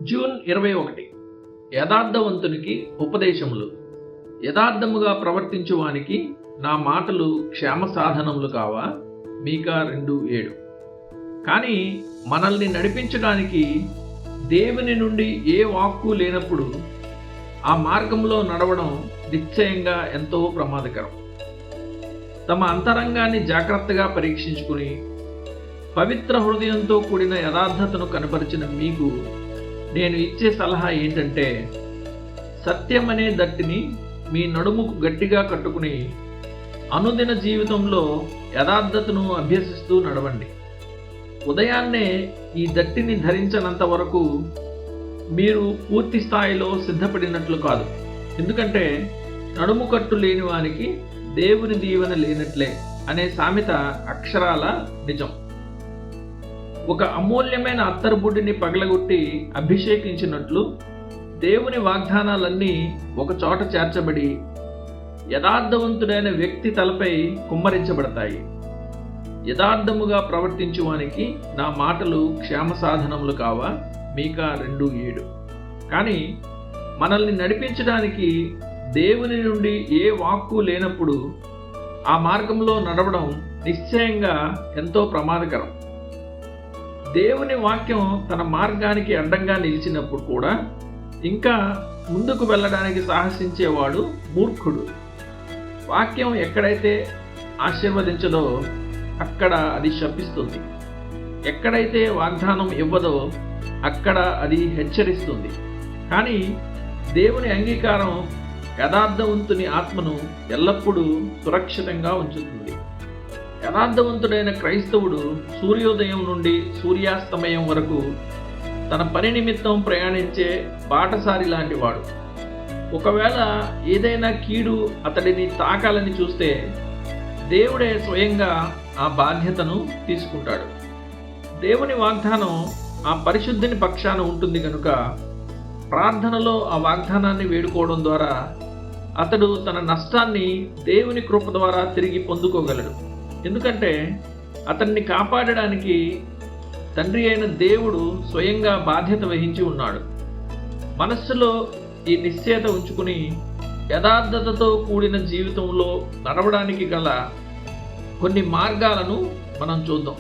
June 21. యథార్థవంతునికి ఉపదేశములు. యథార్థముగా ప్రవర్తించువానికి నా మాటలు క్షేమ సాధనములు కావా? మీకా 2:7. కానీ మనల్ని నడిపించడానికి దేవుని నుండి ఏ వాక్కు లేనప్పుడు ఆ మార్గంలో నడవడం నిశ్చయంగా ఎంతో ప్రమాదకరం. తమ అంతరంగాన్ని జాగ్రత్తగా పరీక్షించుకుని పవిత్ర హృదయంతో కూడిన యథార్థతను కనపరిచిన మీకు నేను ఇచ్చే సలహా ఏంటంటే, సత్యం అనే దట్టిని మీ నడుముకు గట్టిగా కట్టుకుని అనుదిన జీవితంలో యథార్థతను అభ్యసిస్తూ నడవండి. ఉదయాన్నే ఈ దట్టిని ధరించనంత వరకు మీరు పూర్తి స్థాయిలో సిద్ధపడినట్లు కాదు. ఎందుకంటే నడుము కట్టు లేని వానికి దేవుని దీవెన లేనట్లే అనే సామెత అక్షరాల నిజం. ఒక అమూల్యమైన అత్తరుబుడ్డిని పగలగొట్టి అభిషేకించినట్లు దేవుని వాగ్దానాలన్నీ ఒక చోట చేర్చబడి యథార్థవంతుడైన వ్యక్తి తలపై కుమ్మరించబడతాయి. యథార్థముగా ప్రవర్తించువానికి నా మాటలు క్షేమ సాధనములు కావా? మీకా 2:7. కానీ మనల్ని నడిపించడానికి దేవుని నుండి ఏ వాక్కు లేనప్పుడు ఆ మార్గంలో నడవడం నిశ్చయంగా ఎంతో ప్రమాదకరం. దేవుని వాక్యం తన మార్గానికి అడ్డంగా నిలిచినప్పుడు కూడా ఇంకా ముందుకు వెళ్ళడానికి సాహసించేవాడు మూర్ఖుడు. వాక్యం ఎక్కడైతే ఆశీర్వదించదో అక్కడ అది శపిస్తుంది. ఎక్కడైతే వాగ్దానం ఇవ్వదో అక్కడ అది హెచ్చరిస్తుంది. కానీ దేవుని అంగీకారం యథార్థవంతుని ఆత్మను ఎల్లప్పుడూ సురక్షితంగా ఉంచుతుంది. యథార్థవంతుడైన క్రైస్తవుడు సూర్యోదయం నుండి సూర్యాస్తమయం వరకు తన పని నిమిత్తం ప్రయాణించే బాటసారి లాంటి వాడు. ఒకవేళ ఏదైనా కీడు అతడిని తాకాలని చూస్తే దేవుడే స్వయంగా ఆ బాధ్యతను తీసుకుంటాడు. దేవుని వాగ్దానం ఆ పరిశుద్ధిని పక్షాన ఉంటుంది కనుక ప్రార్థనలో ఆ వాగ్దానాన్ని వేడుకోవడం ద్వారా అతడు తన నష్టాన్ని దేవుని కృప ద్వారా తిరిగి పొందుకోగలడు. ఎందుకంటే అతన్ని కాపాడడానికి తండ్రి అయిన దేవుడు స్వయంగా బాధ్యత వహించి ఉన్నాడు. మనస్సులో ఈ నిశ్చయత ఉంచుకుని యథార్థతతో కూడిన జీవితంలో నడవడానికి గల కొన్ని మార్గాలను మనం చూద్దాం.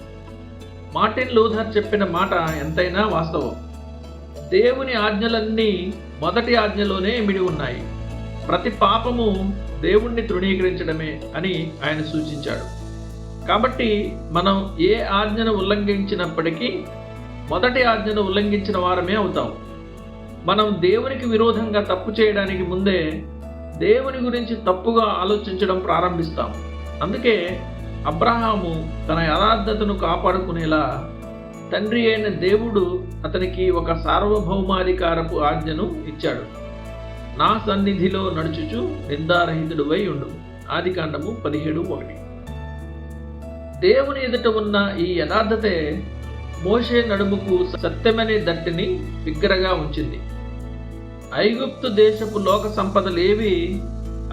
మార్టిన్ లూథర్ చెప్పిన మాట ఎంతైనా వాస్తవం. దేవుని ఆజ్ఞలన్నీ మొదటి ఆజ్ఞలోనే ఇమిడి ఉన్నాయి. ప్రతి పాపము దేవుణ్ణి తృణీకరించడమే అని ఆయన సూచించాడు. కాబట్టి మనం ఏ ఆజ్ఞను ఉల్లంఘించినప్పటికీ మొదటి ఆజ్ఞను ఉల్లంఘించిన వారమే అవుతాం. మనం దేవునికి విరోధంగా తప్పు చేయడానికి ముందే దేవుని గురించి తప్పుగా ఆలోచించడం ప్రారంభిస్తాం. అందుకే అబ్రహాము తన యథార్థతను కాపాడుకునేలా తండ్రి అయిన దేవుడు అతనికి ఒక సార్వభౌమాధికారపు ఆజ్ఞను ఇచ్చాడు. నా సన్నిధిలో నడుచుచు నిందారహితుడువై ఉండు. ఆదికాండము 17:1. దేవుని ఎదుట ఉన్న ఈ యథార్థతే మోషే నడుముకు సత్యమనే దట్టిని బిగ్గరగా ఉంచింది. ఐగుప్తు దేశపు లోక సంపదలేవి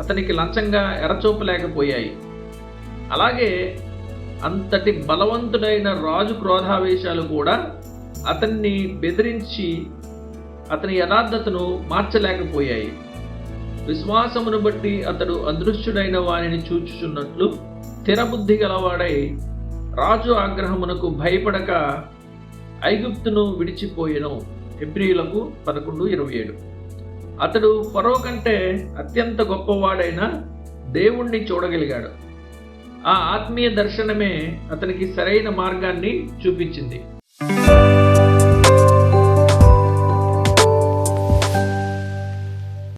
అతనికి లంచంగా ఎరచూపలేకపోయాయి. అలాగే అంతటి బలవంతుడైన రాజు క్రోధావేశాలు కూడా అతన్ని బెదిరించి అతని యథార్థతను మార్చలేకపోయాయి. విశ్వాసమును బట్టి అతడు అదృశ్యుడైన వారిని చూచుచున్నట్లు స్థిరబుద్ధి గలవాడై రాజు ఆగ్రహమునకు భయపడక ఐగుప్తును విడిచిపోయెను. హెబ్రీయులకు 11:27. అతడు ఫరో కంటే అత్యంత గొప్పవాడైన దేవుణ్ణి చూడగలిగాడు. ఆ ఆత్మీయ దర్శనమే అతనికి సరైన మార్గాన్ని చూపించింది.